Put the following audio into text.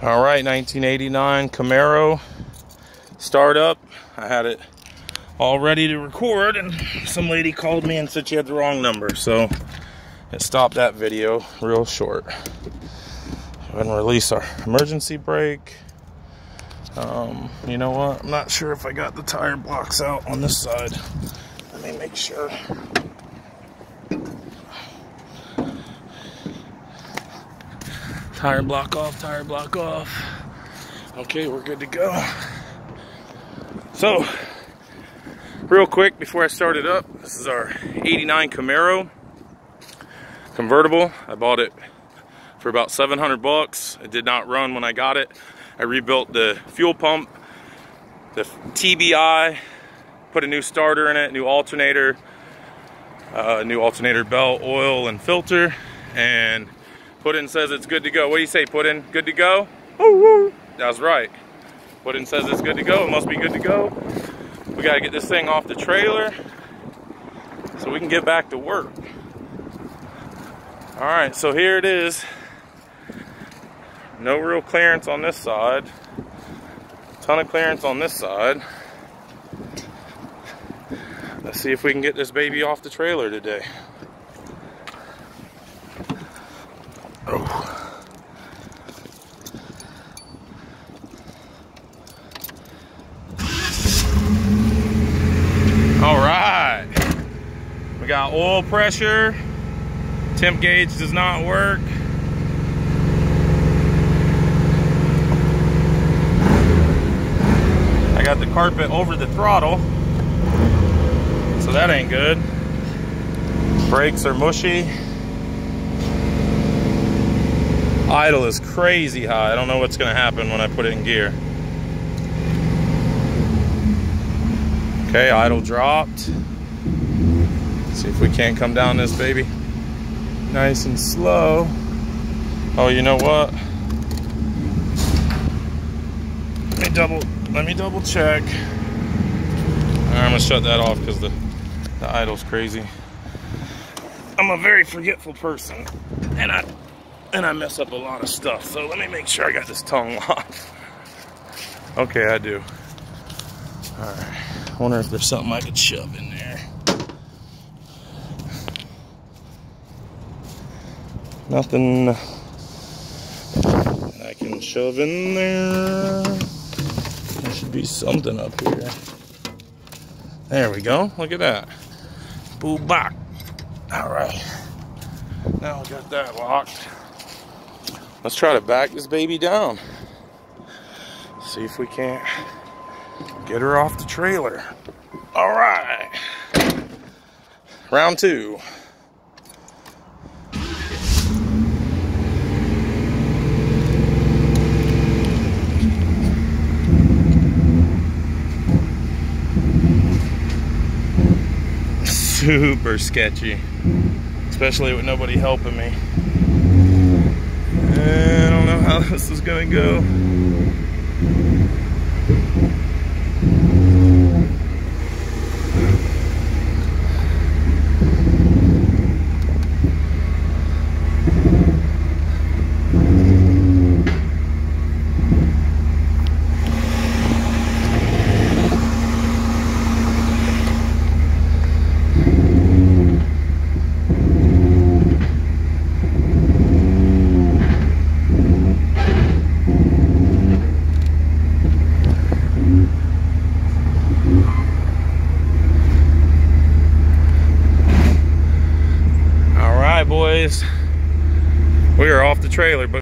All right, 1989 Camaro startup. I had it all ready to record, and some lady called me and said she had the wrong number, so it stopped that video real short. Go ahead and release our emergency brake. You know what? I'm not sure if I got the tire blocks out on this side. Let me make sure. Tire block off, tire block off. Okay, we're good to go. So, real quick before I start it up, this is our 89 Camaro convertible. I bought it for about 700 bucks. It did not run when I got it. I rebuilt the fuel pump, the TBI, put a new starter in it, new alternator belt, oil, and filter, and Puddin says it's good to go. What do you say, Puddin? Good to go? Woo-woo. That's right. Puddin says it's good to go. It must be good to go. We got to get this thing off the trailer so we can get back to work. All right, so here it is. No real clearance on this side. Ton of clearance on this side. Let's see if we can get this baby off the trailer today. Oh. All right. We got oil pressure. Temp gauge does not work. I got the carpet over the throttle, so that ain't good. Brakes are mushy. Idle is crazy high. I don't know what's gonna happen when I put it in gear. Okay, idle dropped. Let's see if we can't come down this baby nice and slow. Oh, you know what? Let me double check. I'm gonna shut that off because the idle's crazy. I'm a very forgetful person, and I mess up a lot of stuff. So let me make sure I got this tongue locked. Okay, I do. All right. I wonder if there's something I could shove in there. Nothing I can shove in there. There should be something up here. There we go. Look at that. Boo bop. All right. Now I got that locked. Let's try to back this baby down. See if we can't get her off the trailer. All right. Round two. Super sketchy, especially with nobody helping me. I don't know how this is gonna go. Boys, we are off the trailer, but